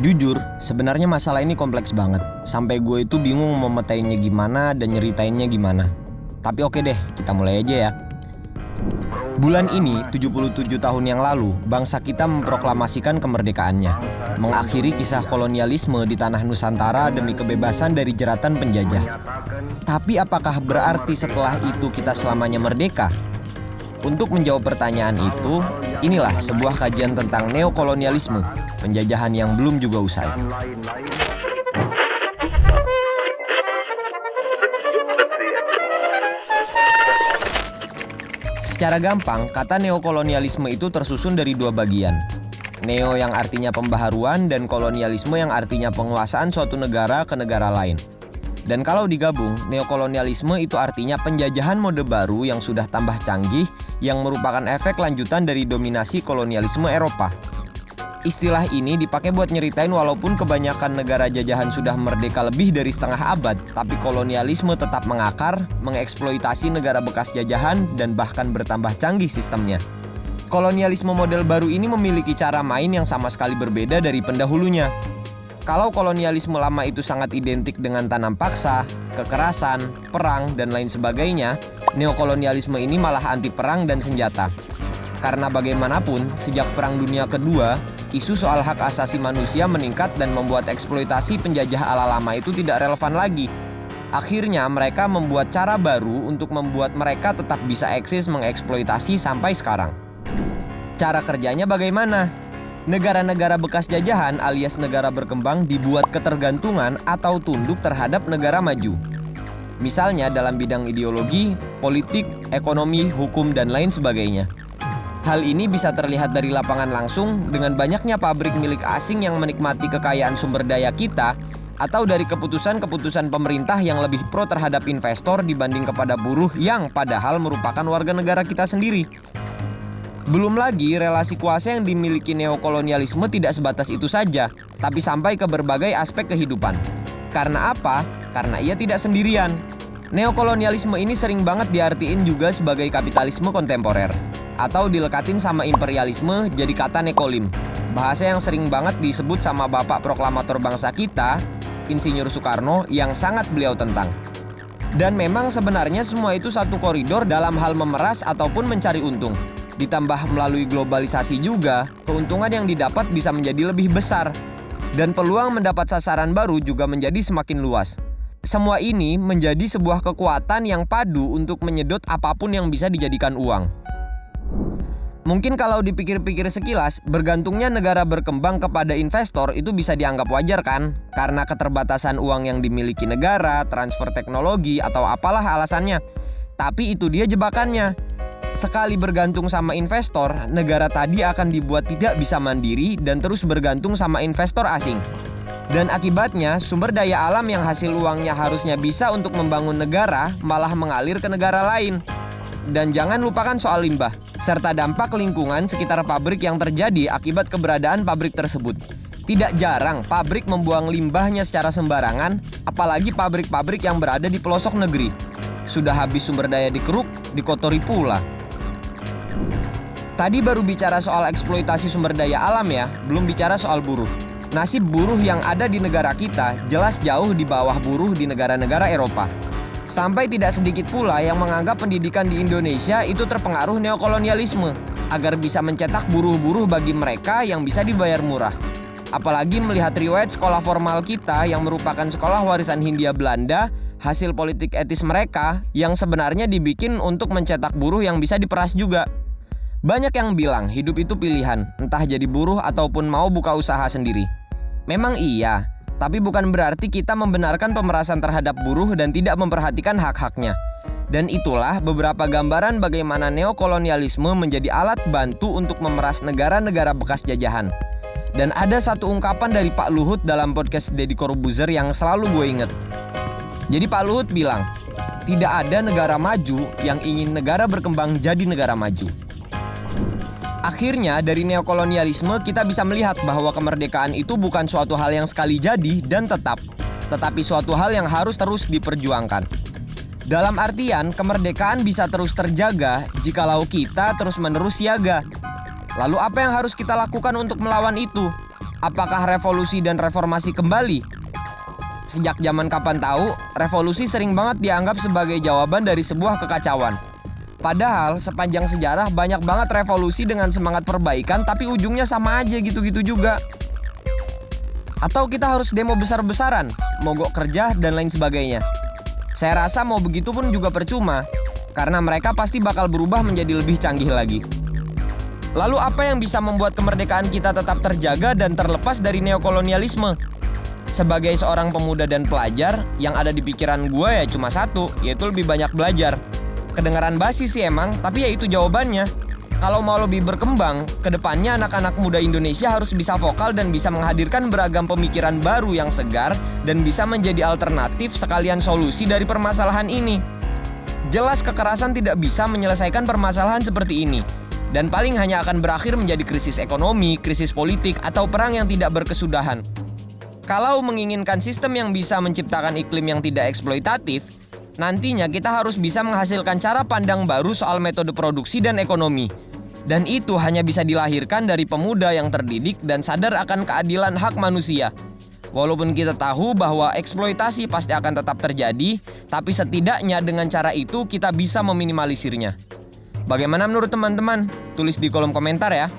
Jujur, sebenarnya masalah ini kompleks banget. Sampai gue itu bingung memetainnya gimana dan nyeritainnya gimana. Tapi oke deh, kita mulai aja ya. Bulan ini, 77 tahun yang lalu, bangsa kita memproklamasikan kemerdekaannya, mengakhiri kisah kolonialisme di tanah Nusantara demi kebebasan dari jeratan penjajah. Tapi apakah berarti setelah itu kita selamanya merdeka? Untuk menjawab pertanyaan itu, inilah sebuah kajian tentang neokolonialisme, penjajahan yang belum juga usai. Secara gampang, kata neokolonialisme itu tersusun dari dua bagian. Neo yang artinya pembaharuan dan kolonialisme yang artinya penguasaan suatu negara ke negara lain. Dan kalau digabung, neokolonialisme itu artinya penjajahan mode baru yang sudah tambah canggih yang merupakan efek lanjutan dari dominasi kolonialisme Eropa. Istilah ini dipakai buat nyeritain walaupun kebanyakan negara jajahan sudah merdeka lebih dari setengah abad, tapi kolonialisme tetap mengakar, mengeksploitasi negara bekas jajahan, dan bahkan bertambah canggih sistemnya. Kolonialisme model baru ini memiliki cara main yang sama sekali berbeda dari pendahulunya. Kalau kolonialisme lama itu sangat identik dengan tanam paksa, kekerasan, perang, dan lain sebagainya, neokolonialisme ini malah anti perang dan senjata. Karena bagaimanapun, sejak Perang Dunia Kedua, isu soal hak asasi manusia meningkat dan membuat eksploitasi penjajah ala lama itu tidak relevan lagi. Akhirnya mereka membuat cara baru untuk membuat mereka tetap bisa eksis mengeksploitasi sampai sekarang. Cara kerjanya bagaimana? Negara-negara bekas jajahan alias negara berkembang dibuat ketergantungan atau tunduk terhadap negara maju. Misalnya dalam bidang ideologi, politik, ekonomi, hukum, dan lain sebagainya. Hal ini bisa terlihat dari lapangan langsung dengan banyaknya pabrik milik asing yang menikmati kekayaan sumber daya kita, atau dari keputusan-keputusan pemerintah yang lebih pro terhadap investor dibanding kepada buruh yang padahal merupakan warga negara kita sendiri. Belum lagi relasi kuasa yang dimiliki neokolonialisme tidak sebatas itu saja, tapi sampai ke berbagai aspek kehidupan. Karena apa? Karena ia tidak sendirian. Neokolonialisme ini sering banget diartiin juga sebagai kapitalisme kontemporer, atau dilekatin sama imperialisme jadi kata nekolim. Bahasa yang sering banget disebut sama bapak proklamator bangsa kita, Insinyur Soekarno, yang sangat beliau tentang. Dan memang sebenarnya semua itu satu koridor dalam hal memeras ataupun mencari untung. Ditambah melalui globalisasi juga, keuntungan yang didapat bisa menjadi lebih besar. Dan peluang mendapat sasaran baru juga menjadi semakin luas. Semua ini menjadi sebuah kekuatan yang padu untuk menyedot apapun yang bisa dijadikan uang. Mungkin kalau dipikir-pikir sekilas, bergantungnya negara berkembang kepada investor itu bisa dianggap wajar kan? Karena keterbatasan uang yang dimiliki negara, transfer teknologi, atau apalah alasannya. Tapi itu dia jebakannya. Sekali bergantung sama investor, negara tadi akan dibuat tidak bisa mandiri dan terus bergantung sama investor asing. Dan akibatnya, sumber daya alam yang hasil uangnya harusnya bisa untuk membangun negara malah mengalir ke negara lain. Dan jangan lupakan soal limbah, serta dampak lingkungan sekitar pabrik yang terjadi akibat keberadaan pabrik tersebut. Tidak jarang pabrik membuang limbahnya secara sembarangan, apalagi pabrik-pabrik yang berada di pelosok negeri. Sudah habis sumber daya dikeruk, dikotori pula. Tadi baru bicara soal eksploitasi sumber daya alam ya, belum bicara soal buruh. Nasib buruh yang ada di negara kita jelas jauh di bawah buruh di negara-negara Eropa. Sampai tidak sedikit pula yang menganggap pendidikan di Indonesia itu terpengaruh neokolonialisme, agar bisa mencetak buruh-buruh bagi mereka yang bisa dibayar murah. Apalagi melihat riwayat sekolah formal kita yang merupakan sekolah warisan Hindia Belanda, hasil politik etis mereka yang sebenarnya dibikin untuk mencetak buruh yang bisa diperas juga. Banyak yang bilang hidup itu pilihan, entah jadi buruh ataupun mau buka usaha sendiri. Memang iya, tapi bukan berarti kita membenarkan pemerasan terhadap buruh dan tidak memperhatikan hak-haknya. Dan itulah beberapa gambaran bagaimana neokolonialisme menjadi alat bantu untuk memeras negara-negara bekas jajahan. Dan ada satu ungkapan dari Pak Luhut dalam podcast Deddy Corbuzier yang selalu gue inget. Jadi Pak Luhut bilang, tidak ada negara maju yang ingin negara berkembang jadi negara maju. Akhirnya dari neokolonialisme kita bisa melihat bahwa kemerdekaan itu bukan suatu hal yang sekali jadi dan tetap, tetapi suatu hal yang harus terus diperjuangkan. Dalam artian kemerdekaan bisa terus terjaga jikalau kita terus-menerus siaga. Lalu apa yang harus kita lakukan untuk melawan itu? Apakah revolusi dan reformasi kembali? Sejak zaman kapan tahu, revolusi sering banget dianggap sebagai jawaban dari sebuah kekacauan. Padahal sepanjang sejarah banyak banget revolusi dengan semangat perbaikan tapi ujungnya sama aja gitu-gitu juga. Atau kita harus demo besar-besaran, mogok kerja dan lain sebagainya. Saya rasa mau begitu pun juga percuma, karena mereka pasti bakal berubah menjadi lebih canggih lagi. Lalu apa yang bisa membuat kemerdekaan kita tetap terjaga dan terlepas dari neokolonialisme? Sebagai seorang pemuda dan pelajar, yang ada di pikiran gue ya cuma satu, yaitu lebih banyak belajar. Kedengaran basi sih emang, tapi ya itu jawabannya. Kalau mau lebih berkembang, kedepannya anak-anak muda Indonesia harus bisa vokal dan bisa menghadirkan beragam pemikiran baru yang segar dan bisa menjadi alternatif sekalian solusi dari permasalahan ini. Jelas kekerasan tidak bisa menyelesaikan permasalahan seperti ini, dan paling hanya akan berakhir menjadi krisis ekonomi, krisis politik, atau perang yang tidak berkesudahan. Kalau menginginkan sistem yang bisa menciptakan iklim yang tidak eksploitatif, nantinya kita harus bisa menghasilkan cara pandang baru soal metode produksi dan ekonomi. Dan itu hanya bisa dilahirkan dari pemuda yang terdidik dan sadar akan keadilan hak manusia. Walaupun kita tahu bahwa eksploitasi pasti akan tetap terjadi, tapi setidaknya dengan cara itu kita bisa meminimalisirnya. Bagaimana menurut teman-teman? Tulis di kolom komentar ya.